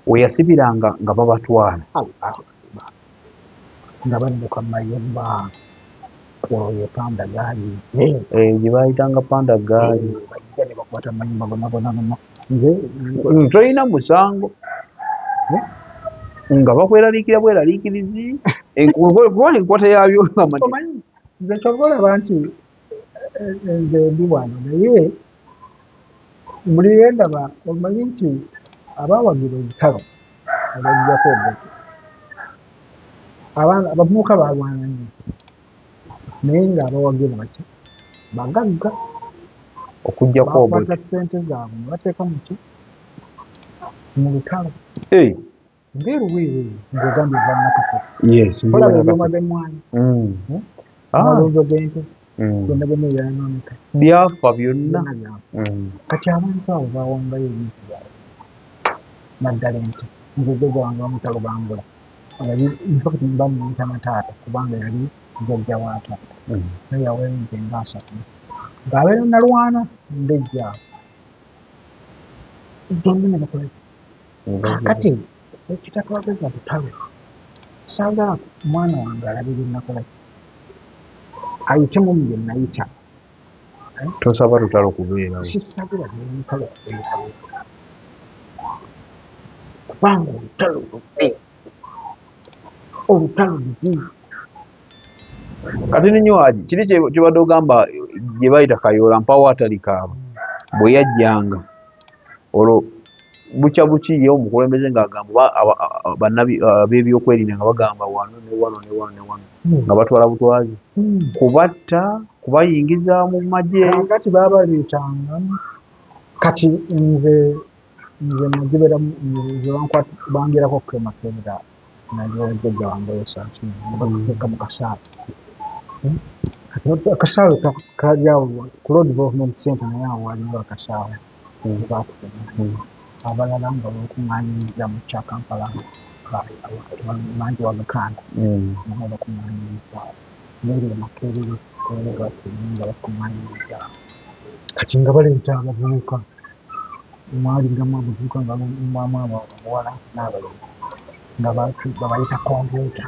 we yasibiranga nga babatwala nga banduka mayumba oyo panda gaali gye bayitanga panda gaali bajja ne bakwata mayumba gonna tolina musango nga bakweraliikira bweraliikirizi kubona enkwata yabyo nze kyova olaba nti nze ndi wano naye buli yendaba omanyi nti abawagira olutalo abajjako obuto abavubuka balwana nnyo naye ng'abawagira bati bagagga okugjako bakwata ssente zaabwe ne bateeka muki mu lutalo ng'eruweewe ng'ogambye eva Nakasero olaba ebyuma by'emmwanyi amalunzo g'ente byonna byonna ebyanooneka byafa byonna kati abantu abo bawangayo ebintu byabwe naddala ente nzeze gwange omutalo bambula infakati mbamuyita nataata kubanga yali jjajja wa taata naye yaweeyo ente ng'asatu ng'abeera nalwana ndejjaawo zonna ne bakola kakati ekitatwageza butalo saagala mwana wange alabira nakola ayitemu mu bye nayita tosaba lutalo kubeerawo sisabira byolutalo kubeerawo kubanga olutalo lubi olutalo lubi kati ninywaji kiri kyebadde ogamba gye bayita kayoola mpawo atali kaaba bwe yajjanga olwo bukya buki ye omukulembeze ng'agamba ab'ebyokwerinda nga bagamba wano ne wano ne wano ne wano nga batwala butwazi kubatta kubayingiza mu magye kati baabaleetanga kati nze nagibeera bangirako kemakeera najjajja wange oyosaaki batuteeka mu kasaawe akasaawe kali awo ku road development center naye awo waliwo akasaawe batukema abalala nga bakuŋŋaanyiriza mu kya Kampala mangi wagakanda naho bakuŋŋaanyiriza neryo makerere nga bakuŋŋaanyiriza kati nga baleeta abavubuka mwalingamu abavubuka nga mwamu abawala n'abalenzi nga babayita kompyuta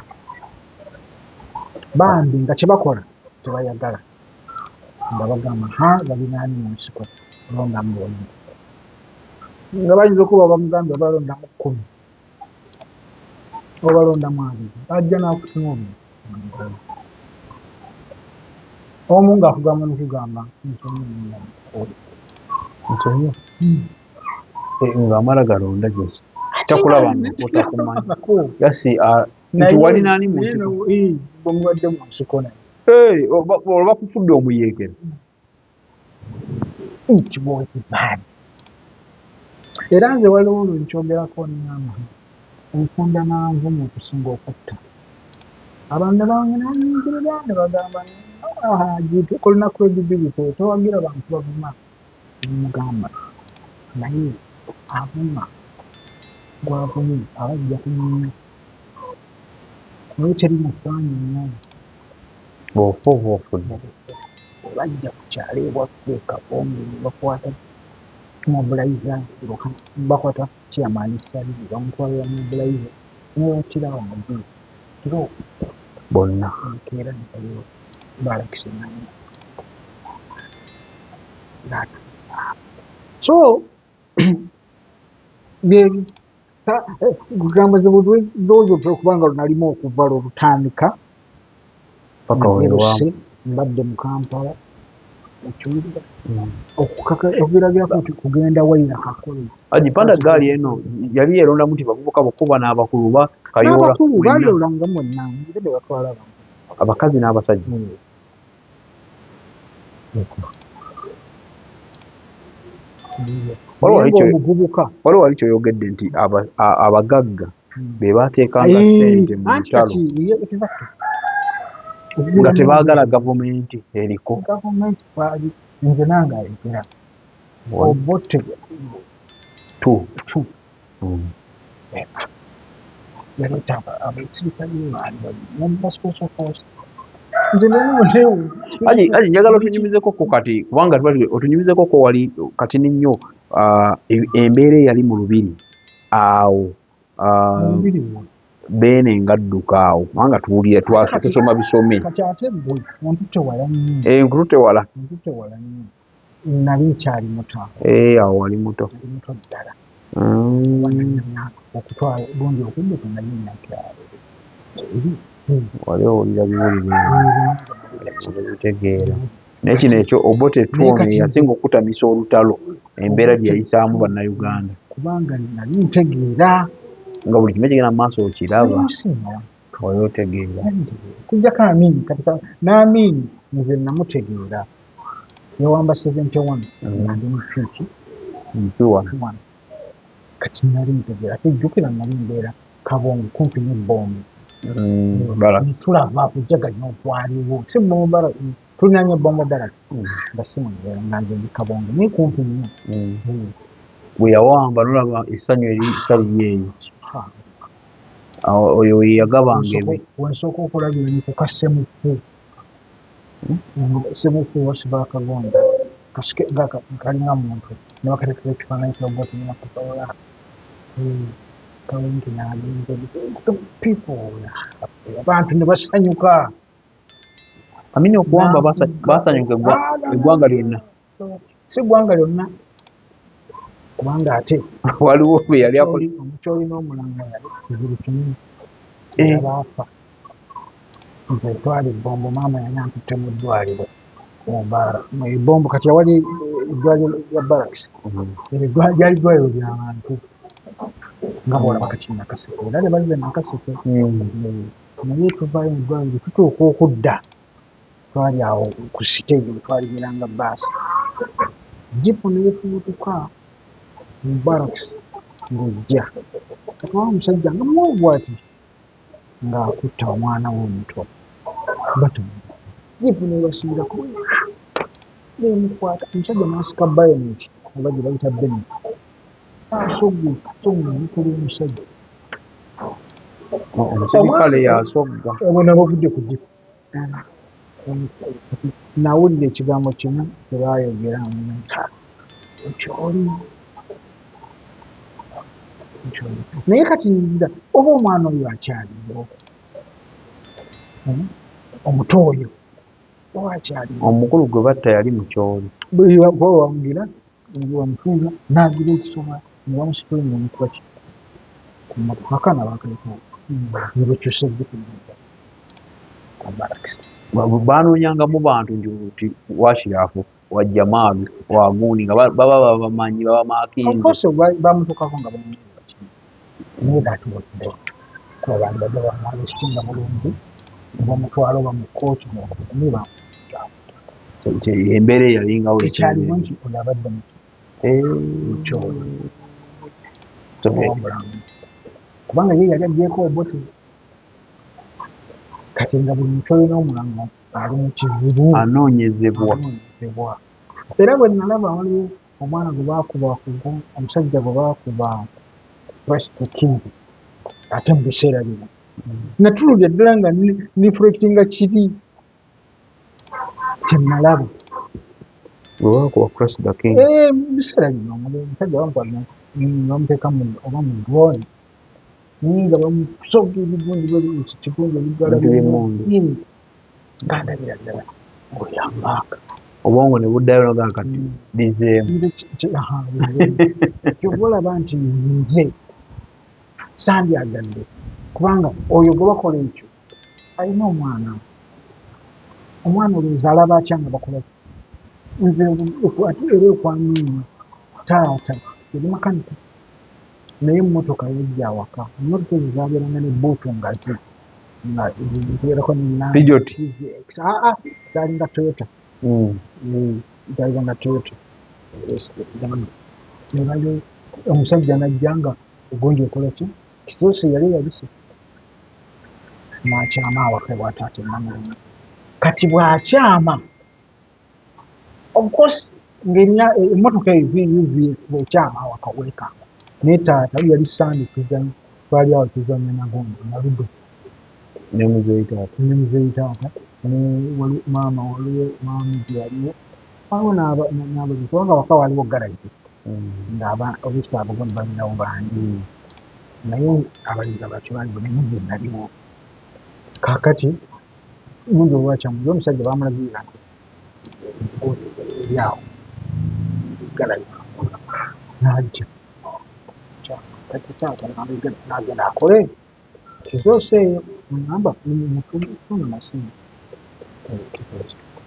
bambi nga kyebakola tebayagala nga bagamba balinaani mu nsiko londamu bonna nga bayinza okuba bamugambye obalondamu 10 obalondamu 2 ajja n'akutuma omu ng'akugamba nokugamba ntonyo ng'amala galonda gyesi takulaba otakumanyi yasi nti walinaani mu nsiko bwemuwadde mu nsiko naye olwo bakufudde omuyeekera ntibozibaani era nze waliwo olwo nkyogerako nnyama enfunda nanvu mu kusinga okutta abantu ne banginaanyingirira ne bagamba kolina credibility towagira bantu bavuma mugamba naye avuma gwavumye abajja kunyumya naye teri mufaanyi nnyo bw'ofa oba ofudde bajja ku kyalo ewaffe Kakonge bakwata mobilizer bakwata chairman Ssabiri bamutwalira mobilizer nebatirawo amagulu kiro bonna nkeera nekayo balakisenanya so byebyo kugamba ndowooza okubanga lunalimu okuva lwolutandika nziruse mbadde mu Kampala ekiwulira okubiragirako nti kugenda wayina kakole aji panda gaali eno yali yerondamu nti bavubuka bokkuba n'abakulu ba Kayoola n'abakulu baayolanga mwonna ngire be batwala abantu abakazi n'abasajja waliwo wali kyoyogedde nti abagagga be baateekanga ssente mu ntalo nga tebaagala gavumenti eriko gavumenti kwali nze nange ayogera obote tu yaleeta abasirikale baali special force nze nanewo aji njagala otunyumizeko kati kubanga otunyumizeko wali kati nnyo embeera eyali mu lubiri awo Mubiriwo. Beene ngadduka awo kubanga tuwulira tusoma bisome. Kati ate bwe ontutte wala nnyo. Nkutute wala. Ontutte wala nnyo. Nali nkyali muto. Awo wali muto. Nali muto ddala. Okutwala gundi okudde nali nnakyalo. Wali owulira biwulire bitegeera. Naye kino ekyo Obote Twone yasinga okutamisa olutalo embeera gye yayisaamu bannayuganda. Kubanga nali ntegeera. Nga buli kimu kigenda mu maaso okiraba. Wali otegeera. Kujjako Amini kati n'Amini nze namutegeera. Yawamba 71 nandi mufiiki. Mpiwa. Kati nali ntegeera. Tujjukira nali mbeera Kabongo kumpi n'ebbomu. Ntulava kujjaganya okwaliwo. Si bbomu Baraka. Tulinanye Bongo Baraka. Basimunira nga nze ndi Kabongo. Naye kumpi nnyo. Bwe yawamba nolaba essanyu eriri eyo. Oyo we yagabanga ebi. Wensooka okulabira ni ku kasemufu. Semufu wasiba akagonda. Kasike kalina muntu. Ne bakateekera ekifaananyi ky'Obote nakutoola. Kawunti n'agenze. Abantu ne basanyuka. Amini okuwamba basanyuka eggwanga lyonna. Si ggwanga lyonna. Kubanga ate waliwo bwe yali omukyoli n'omulanga yali kuzulu kimu baafa. Nze twali ebbombo maama yali antutte mu ddwaliro mu ebbombo kati awali eddwaliro lya Barracks. Lyali ddwaliro ly'abantu nga bwolaba kati Nakaseke era ne balize Nakaseke. Naye tuvaayo mu ddwaliro tutuuka okudda twali awo ku siteegi bwe twalimiranga bbaasi. Jipu ne yefubutuka mu Barracks ng'ojja. Kati wa omusajja nga muwanvu ati ng'akutta omwana w'omuto. Jipu n'ebasiirako n'emukwata. Omusajja n'asika bayoneti oba gye bayita Beni. Asogga omukulu w'omusajja. Omusirikale y'asogga. Abona bavudde ku jipu. Nawulira ekigambo kimu kye baayogera mukyoli. Naye kati nzira oba omwana oyo akyaliwo. Omuto oyo oba akyaliwo. Omukulu gwe batta yali mukyoli. Bwewawungira bamutuuza n'agira ekisoma ne bamusitula ne bamukuba ki. Ku mmotoka akaana baakalekawo. Ne bakyusa ejjuku ku Barracks. Baanoonyangamu bantu nti Washirafu wa Jamaalu wa Guuni nga baba bamanyi baba maakingi. Okoso bamutukako nga bamukuba ki. Naye that was the kuba abantu bajja bamwalesitinga bulungi ne bamutwala oba mu kkooti ne embeera eyalingawo ekyaliwo nti oyo abadde mukyolo kubanga ye yali agyeko Obote. Kati nga buli mukyolo n'omulanga ali mu kizibu anoonyezebwa. Era bwe nalaba waliwo omwana gwe baakuba omusajja gwe baakuba Presto King ate mu biseera bino natululya ddala nga niflectinga kiri kye nalaba. Bwe baakuba Presto King. Mu biseera bino omusajja bamuteeka oba mu drone naye nga bamusogga ebigundi ekigundi ebigala ng'andabira ddala ng'oyambaaka. Obwongo ne buddayo nogaa kati bizeemu. Kyova olaba nti nze sandyagadde kubanga oyo gwe bakola ekyo alina omwana olowooza alaba atya nga bakola nze ate era okwamiina taata yali makanika naye emmotoka yajja awaka. Emmotoka ezo zaabeeranga ne bbuutu ngazi nga zibeerako zaalinga Toyota. Zaalinga Toyota. Ne omusajja n'ajja nga ogonja okola ki kisoose yali yabise n'akyama awaka bw'ataata ennamulema. Kati bw'akyama of course emmotoka eyo bw'ekyama awaka weekanga naye taata yali sandi twali awo tuzannya nagondo naludo ne muzeeyi taata ne maama waliwo maami gye yaliwo waliwo n'abazi kubanga waka waliwo garagi ng'obisa abagoni balinawo bangi. naye abalinzi abakyulanyi bwenemizi naliwo kakati mungi olwakyamuyo omusajja bamulagirira nti eryawo galabika najja kati taata nagenda akole kizoseeyo ngamba mufuna masimu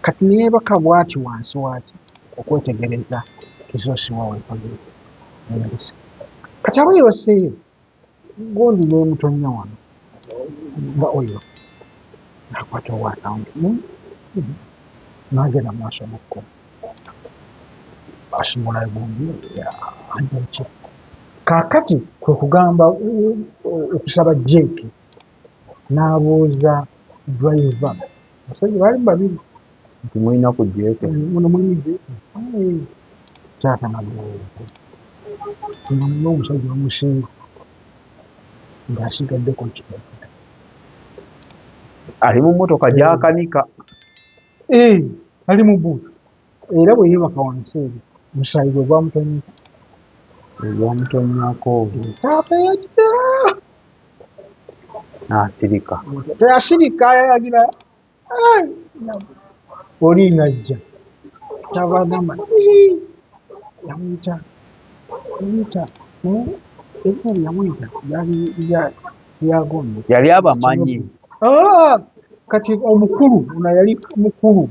kati neyebaka bwati wansi waki okwetegereza kizosiwawekolese kati aba yebaseeyo gondi nemutonya wano nga oyo nakwata owaana nagenda maaso nokko asumula gundi anjaki kakati kwe kugamba okusaba jeke n'abuuza driver abasajja baali babiri nti mulina ku jeke muno mulimu jeke taata nagooku nga muno omusajja omusinga ng'asigaddeko kibakita ali mu mmotoka gyakanika ali mu buutu era bwe yeebaka wansi eri musayi gwe gwamutonyeka gwamutonyako taata yagitera n'asirika teyasirika yayagira oli najja tava agamba yamuyita ebyo yamuyita lyagombe yali abamanyi kati omukulu ono yali mukulu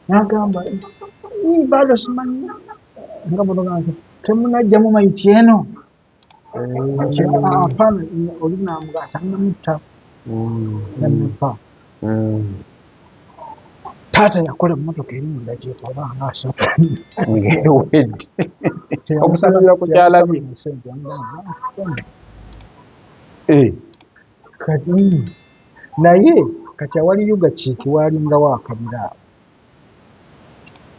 nagamba bado simanyi nga bonogaa temunajja mumayiti eno apana oli namugata namutta namupa taata yakola emmotoka eri mundakiiko obanga asatu ngewedde okusinzira ku kyalabye kati naye kati awaliyo gakiiki walingawo akabira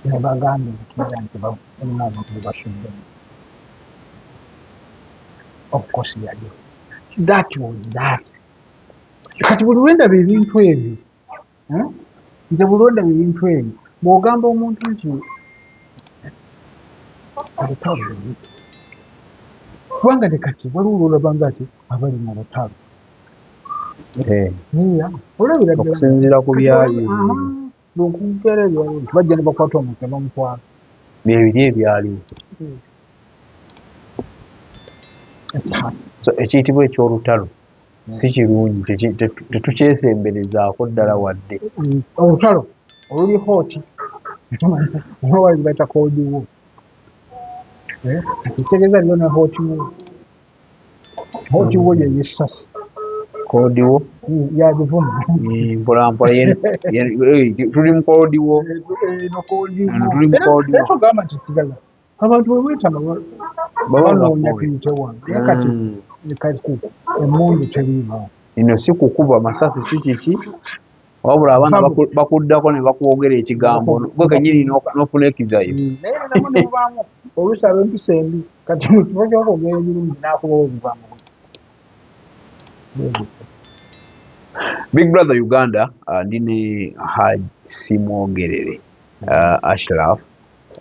nebagambe ntiera nti balina abantu bebasuddemu obukosi yaliyo that was that kati buli lwendaba ebintu ebyo nze buli lwendaba ebintu ebyo bw'ogamba omuntu nti olutalo kubanga ne kati waliwo lwolabanga ati abali mu lutalo olabira okusinziira ku byali lwokugeera ebyaliwo nti bajja ne bakwata omuntu ne bamutwala byebiri ebyaliwo so ekiyitibwa ekyolutalo si kirungi tetukyesemberezaako ddala wadde olutalo oluli hooti wali baita koodiwo kitegeeza lyo ne hootiwo yeyesasi koodiwo yabivuma mpolampola tuli mu koodiwo tugamba nti tigala abantu bwebwetama banoonya tuyite wange kati emundu teriimu ino si kukuba masasi si kiki wabula abaana bakuddako ne bakwogera ekigambo gwe kenyini n'ofunekizayo naye namu nebubaamu oluusi ab'empisa embi kati mu kifo kyokwogera ebirungi n'akubawo ebivaamu Big Brother Uganda ndi ne Haj Simwogerere Ashraf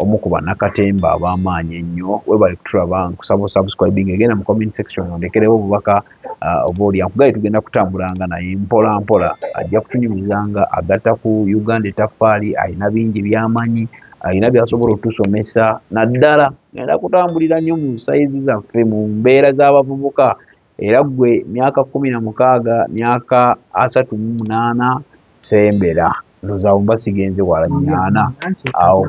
omu ku bannakatemba ab'amaanyi ennyo webali kutulaba nkusaba subscribing egenda mu comment section ondekerewo obubaka oba oli ankugali tugenda kutambulanga naye mpola mpola ajja kutunyumizanga agatta ku Uganda Ettaffaali alina bingi by'amanyi alina by'asobola otusomesa naddala genda kutambulira nnyo mu sayizi zaffe mu mbeera z'abavubuka era gwe myaka 16 myaka 38 sembera ndowooza mba sigenze wala 8 awo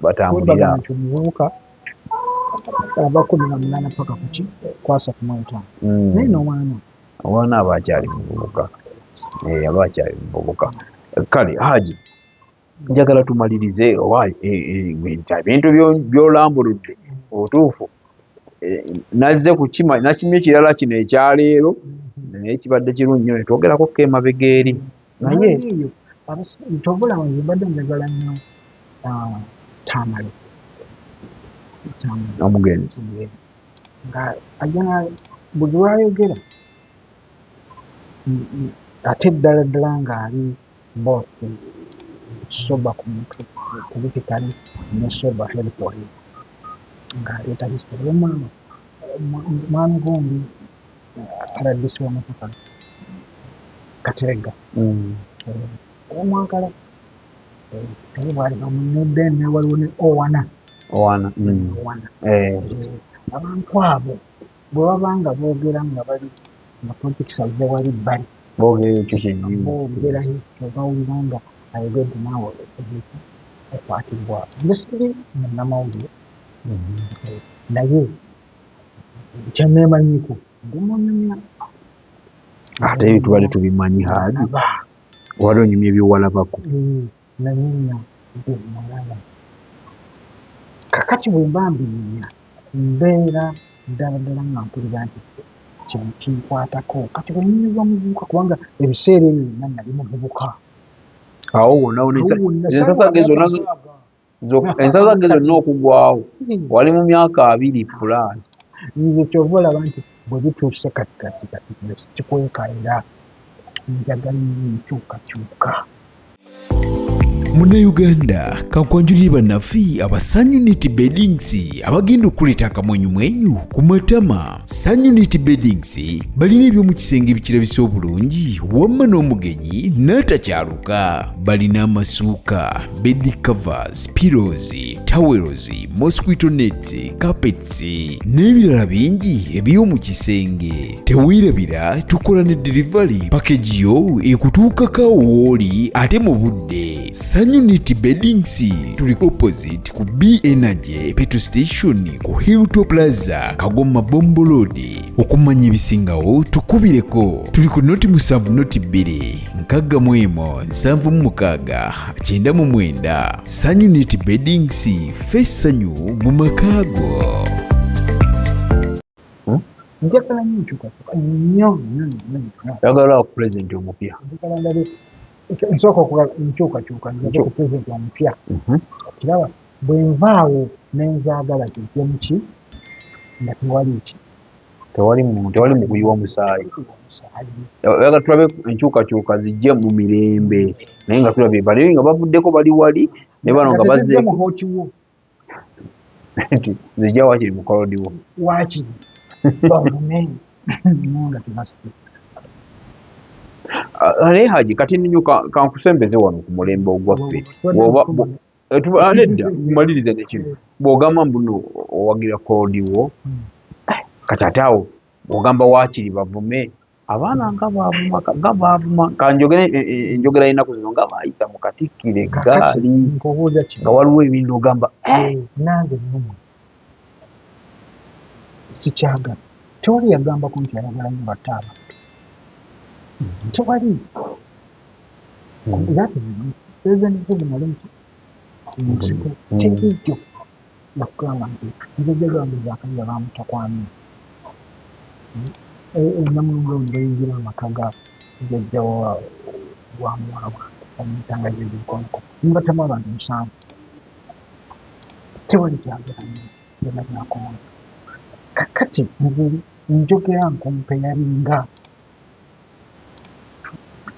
batambulira omuvubuka aba 18 paka kuki kwasa ku 5 naye omwana aba akyali muvubuka aba akyali muvubuka kale Haji njagala tumalirize oba ebintu by'olambuludde obutuufu nazze kukima nakimye ekirala kino ekyaleero naye kibadde kirungi nnyo netwogerako ko emabega eri naye ntobulaba nze mbadde njagala nnyo Tamale omugenzi nga ajja buli lwayogera ate ddala ddala ng'ali bosi soba ku mutwe politikali ne soba helpoli ng'aleeta history y'omwana mwami gundi RDC wa Masaka Katerega omwagala naye bwali bamunudde ne waliwo ne owana abantu abo bwe babanga boogera nga bali nga politics alize wali bali boogera ekyo kyennyini boogera history bawulira nga ayogedde naawe okwatibwa nze siri munnamawulire naye kyeneemanyiko ndimonyumya ate ebyo tubadde tubimanyi haadi wali onyumya ebyowalabako nanyinya mulala kakati bwe mba mbinyumya mbeera ddala ddala nga mpulira nti kino kinkwatako kati bwe nnyumirwa muvubuka kubanga ebiseera ebyo byonna nali muvubuka awo wonna ensasage zonna okugwawo wali mu myaka 2 plus nze kyova olaba nti bwe bituuse kati kikwekaira njagala enkyukakyuka. Munnayuganda kankwanjulire bannaffe aba Sun Unity Beddings abagenda okuleeta akamwenyumwenyu ku matama. Sun Unity Beddings balina eby'omu kisenge ebikirabisa obulungi wamma n'omugenyi n'atakyaluka. Balina amasuuka, bed covers, pillows, towels, mosquito nets, carpets n'ebirala bingi eby'omu kisenge. Teweerabira tukola ne delivery package yo ekutuukako wooli ate mu budde. Sun Unity Beddings tuli opposite ku B Energy petrol station ku Hilltop Plaza Kagoma Bombo Road. Okumanya ebisingawo tukubireko. Tuli ku noti 7 noti 2 nkagga mwemo 7 9 Sun Unity Beddings fessanyu mu makaago. Njagala nnyo enkyukakyuka nnyo. njagala ku pulezidenti omupya nsooka enkyukakyuka njaga ku pulezidenti omupya okiraba bwe nvaawo nenzaagala kintemuki nga tewali mukuyiwa musaayi. Oyagala tulabe enkyukakyuka zijje mu mirembe naye nga tulabye bali nga bavuddeko bali wali ne bano nga bazzeeko nti zijja wakiri mu kolodiwo wakiri bavume nga tebasi. Naye Haji kati nnyo kankusembeze wano ku mulembe ogwaffe nedda malirize nekino bw'ogamba mbuno owagira kolodiwo kati ate awo bw'ogamba wakiri bavume abaana nga baavuma kanjogera enjogera y'ennaku zino nga baayisa mu katikkiro eggaali nga waliwo ebindi ogamba nange nnumu sikyagala tewali yagambako nti ayagala nyo batte abantu tewali nsiko terijjo nakugamba nti nzejjagamba zakaliya bamutakwami namulungi bayingira amaka ga jjajja wa muwala wange omutanga gyebikoliko mbatamu abantu 7 tewali kyagala nyo byenabyakona kakati nze njogera nkompeyaringa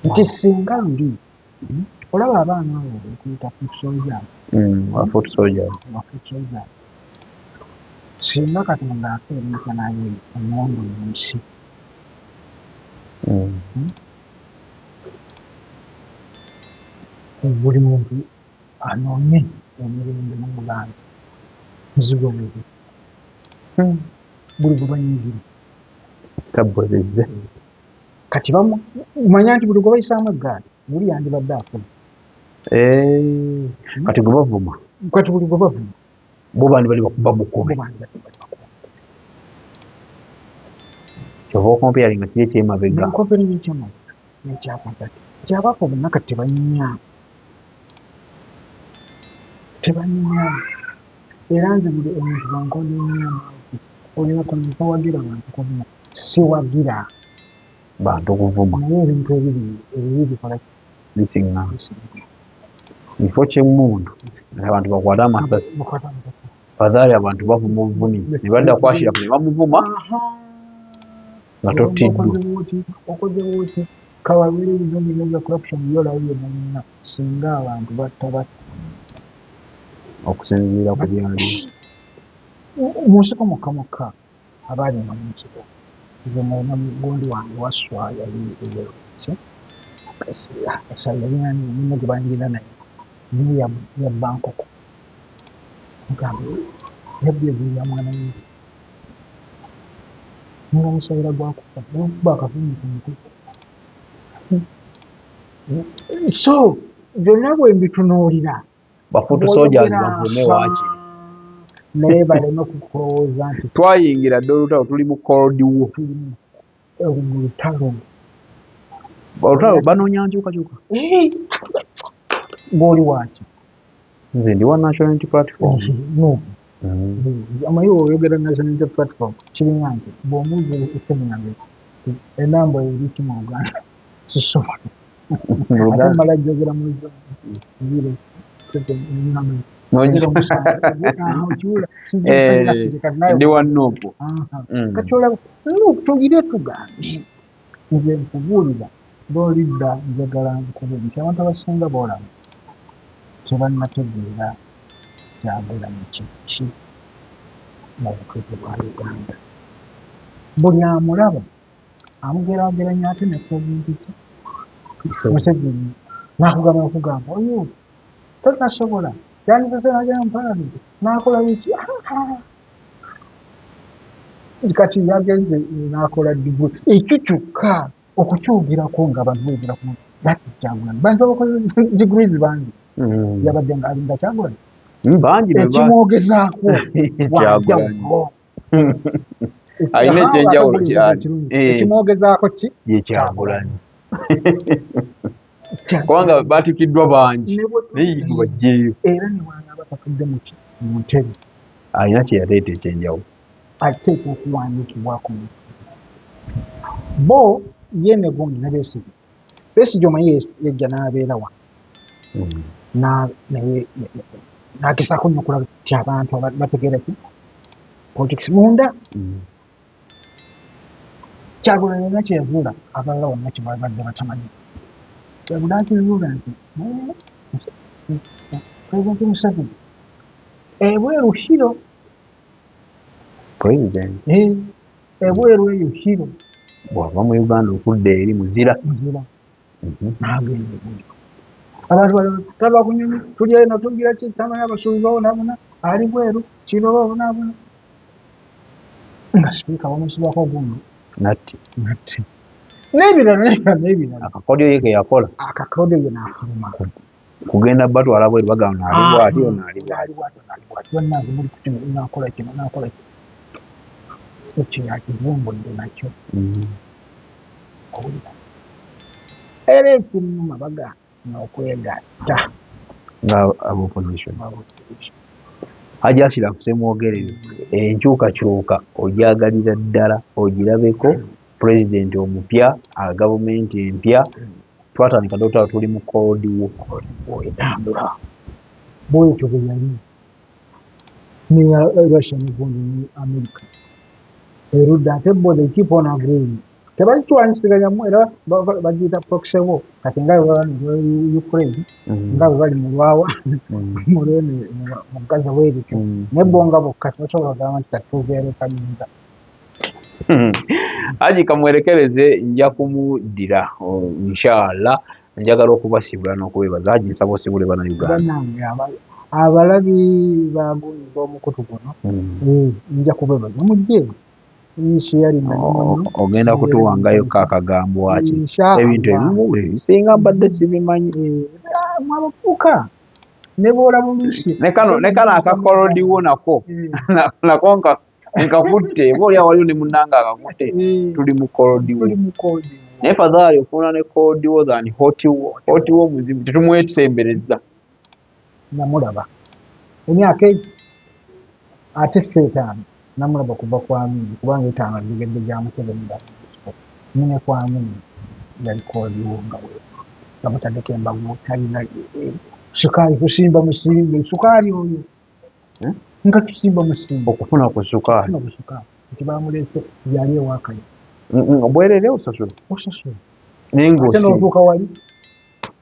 nti singa luli olaba abaana abo bekuyita foot soldier singa Katonda akeereka naye omuwongo munsi buli muntu anoonye emirembe n'omuganda muzigo mubi buli gwe banyigire tabwezezze kati manya nti buli gwe bayisaamu eggaali buli yandibadde afuna kati gwe bavuma kati buli gwe bavuma bo bandi bali bakuba bukubi kyova okompeyaringa kiri ekyemabega nkomperinga ekyemabega nekyakakati kyabaako bonna kati tebanyinya era nze buli omuntu bankolinnya olina tawagira bantu konna siwagira bantu okuvuma naye ebintu ebibi bikola bisiŋŋana kifo ky'emmundu abantu bakwate amasasi fadhaali abantu bavuma obuvumi ne badda kwashiraku ne bamuvuma nga tottiddwa okozewo oti kawabiri bizoneza corruption yolayo yonna singa abantu batta okusinziira ku byali mu nsiko mukka abaali nga mu kigo nze mwena mugundi wange waswa yali eyerutse kasa yalina munne gwe banjira naye niyo ya Bangkok mugambe yabye ya mwana wange nga musayira gwakufa n'okuba akafunyi ku mutwe so byonna bwe mbitunuulira bafutu soldiers bavune waaki naye baleme kukulowooza nti twayingira dde olutalo tuli mu cold war tulimu mu lutalo olutalo banoonya nkyukakyuka ng'oli waaki nze ndi wa national unity platform no amaye oyogera national unity platform kirina nti bw'omuuzi eseminange enamba eriki mu Uganda sisobola ate mala jogera mu biro ndi wa nuupu kati olaba tugire tugambe nze nkubuulira b'olidda njagala nkubuli nti abantu abasinga boolaba tebannategeera Kyagulanyi kiki mu butuufu bwa Uganda buli amulaba amugeraageranya ate nekubintu ki Museveni nakugamba oyo tonasobola yandizezenagera mpalamenti nakola biki kati yagenze nakola diguli ekyo kyokka okukyogirako nga abantu boogeraku bati Kyagulanyi bantu abakoze degrees bangi yabadde nga alinda Kyagulanyi bangi ekimwogezaako wajjawulo alina ekyenjawulo ekimwogezaako ki ye Kyagulanyi kubanga batikiddwa bangi naye bajjeeyo era ne bw'anaaba tatudde mu ntebe alina kye yaleeta ekyenjawulo ateeka okuwandiikibwako bo ye ne gundi ne Besigye omanyi yajja n'abeera wa naye n'agezaako nnyo okulaba ti abantu bategeera ki politics munda Kyagulanyi yalina kye yazuula abalala bonna kye babadde batamanyi Kyagulanyi akizuula nti Pulezidenti Museveni ebweru hiro ebweru eyo hiro bw'ava mu Uganda okudda eri muzira n'agenda ebweru abantu taba kunyonyi tuli eno tugira ki tamanyi abasuubuzi babonaabona ali bweru kino babonaabona nga sipiika bamusibako guno natti n'ebirala akakodyo ye ke yakola akakodyo ye n'afuluma kugenda batwala bweru bagamba naali bw'ati yonnazimuli kutino nakola kino ekyo yakivumbudde nakyo owulira era ekiruma baga n'okwegatta nga abopposition Hajji Ashraf Ssemwogerere enkyukakyuka ogyagalira ddala ogirabeko pulezidenti omupya gavumenti empya twatandika dotala tuli mu cold war etambula bwetyo bwe yali ne Russia negundi ne America erudda ate bo they keep on agreeing tebakiwanyisiganyaamu era bagiyita proxy war kati nga Ukraine nga bwe bali mu lwawa mulwene mu Gaza bwerityo naye bo nga bokka tebasobola kugamba nti kati tubeere kanyinza Hajji kamwerekereze nja kumuddira inshallah njagala okubasibula n'okubebaza Hajji nsaba osibule bana Uganda bannange abalabi bagundi b'omukutu guno nja kubebaza mujje ogenda kutuwangayo kaakagambo waki ebintu ebimu ebisinga mbadde sibimanyi mwabafuuka ne boolaba oluusi ne kano akakolodiwo nako nkakutte oba waliwo ne munnanga akakutte tuli mu kolodiwo naye fadhaali okuuna ne kolodiwo than hotiwo muzibu tetumwesembereza namulaba emyaka egi ate seetaano namulaba kuva ku Amini kubanga etaano aligedde gya Museveni mune ku Amini yali kolodiwo nga mutaddeko embago talina sukaali kusimba musimbe sukaali oyo nga tusimba musimba okufuna ku sukaali nti bamuleese yali ewakayo obwerere osasula naye ate n'otuuka wali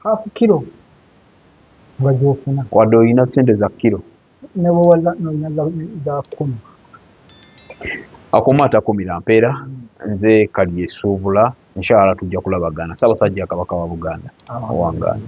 hafu kiro nga gyofuna wadde olina ssente za kiro ne bwewaza nolina za 10 Akomata kumira mpeera nze Kalye Suubula inshallah tujja kulabagana. Ssaabasajja Kabaka wa Buganda owangaala.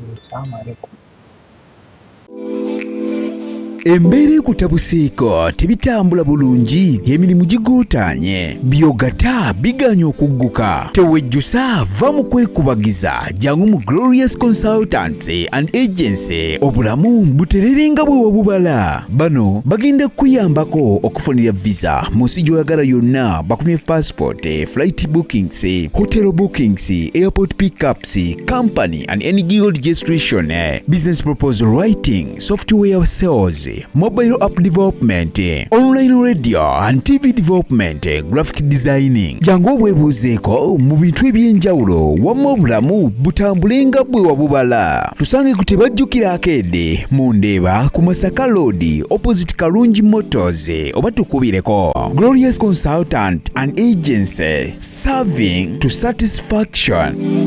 Embeera ekutabuseeko tebitambula bulungi, emirimu giguutaanye, byogata biganya okugguka. Tewejjusa, va mu kwekubagiza, jangu mu Glorious Consultancy and Agency, obulamu butererenga bwe wabubala. Bano bagenda kuyambako okufunira visa mu nsi gy'oyagala yonna, bakumye passport, flight bookings, hotel bookings, airport pickups, company and any gig registration, business proposal writing, software sales, mobile app development, online radio and TV development, graphic designing. Jangu obwebuuzeeko mu bintu eby'enjawulo wamma obulamu butambulenga bwe wabubala. Tusange ku tebajjukira akedde mu Ndeeba ku Masaka Road opposite Kalungi Motors, oba tukubireko Glorious Consultant and Agency, serving to satisfaction.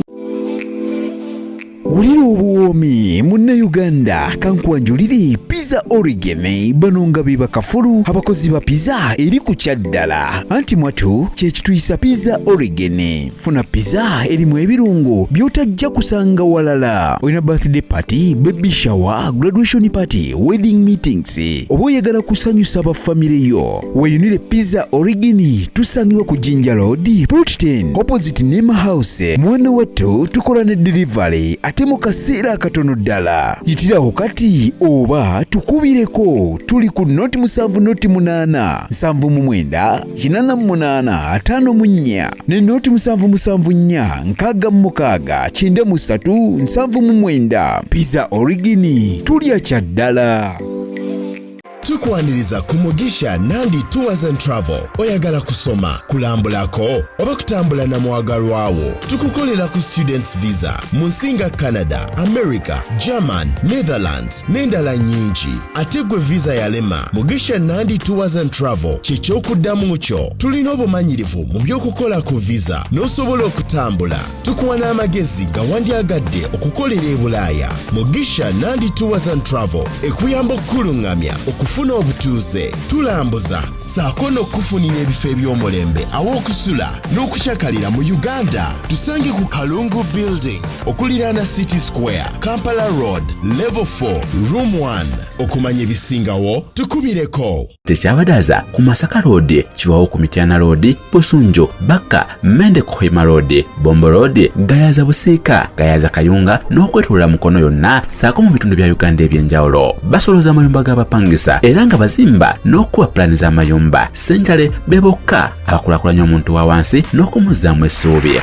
Wulira obuwoomi Munnayuganda kankwanjulire Pizza Origin bano nga be bakafulu abakozi ba pizza eri ku kyaddala. Anti mwatu kye kituyisa Pizza Origin. Funa pizza erimu ebirungo by'otajja kusanga walala. Olina birthday party, baby shower, graduation party, wedding meetings, oba oyagala kusanyusa bafamire yo, weyunire Pizza Origin tusangibwa ku Jinja Road, Plot 10, opposite Nema House. Mwana wattu tukola ne delivery ate mu kaseera akatono ddala. Yitiraho kati oba tukubireko. Tuli ku noti 7 noti 8 7 9 8 ne noti 7 4 6 9 7 Pizza Origin tulya kyaddala. Tukwaniriza ku Mugisha Nandi Tours and Travel. Oyagala kusoma, kulambulako oba kutambula na mwagalwawo, tukukolera ku students visa mu nsinga Canada, America, German, Netherlands n'endala nyingi. Ate gwe visa yalema, Mugisha Nandi Tours and Travel ky'ekyokuddamu kyo. Tulina obumanyirivu mu by'okukola ku visa n'osobola okutambula. Tukuwa n'amagezi ga wandyagadde okukolera e Bulaaya. Mugisha Nandi Tours and Travel ekuyamba okkulungamya okufuna obutuuze, tulambuza saako n'okufunira ebifo eby'omulembe aw'okusula n'okukyakalira mu Uganda. Tusange ku Kalungu Building okuliraana City Square, Kampala Road, Level 4, Room 1. Okumanya ebisingawo tukubireko. Tekyabadaza ku Masaka Road, Kiwawo ku Mityana Road, Busunjo, Baka, Mende Kohima Road, Bombo Road, Gayaza Busiika, Gayaza Kayunga n'okwetulula Mukono yonna saako mu bitundu bya Uganda ebyenjawulo. Basoloza amayumba g'abapangisa era nga bazimba n'okuwa pulani z'amayumba. Sentale be bokka abakulaakulanya omuntu wa wansi n'okumuzaamu essuubi.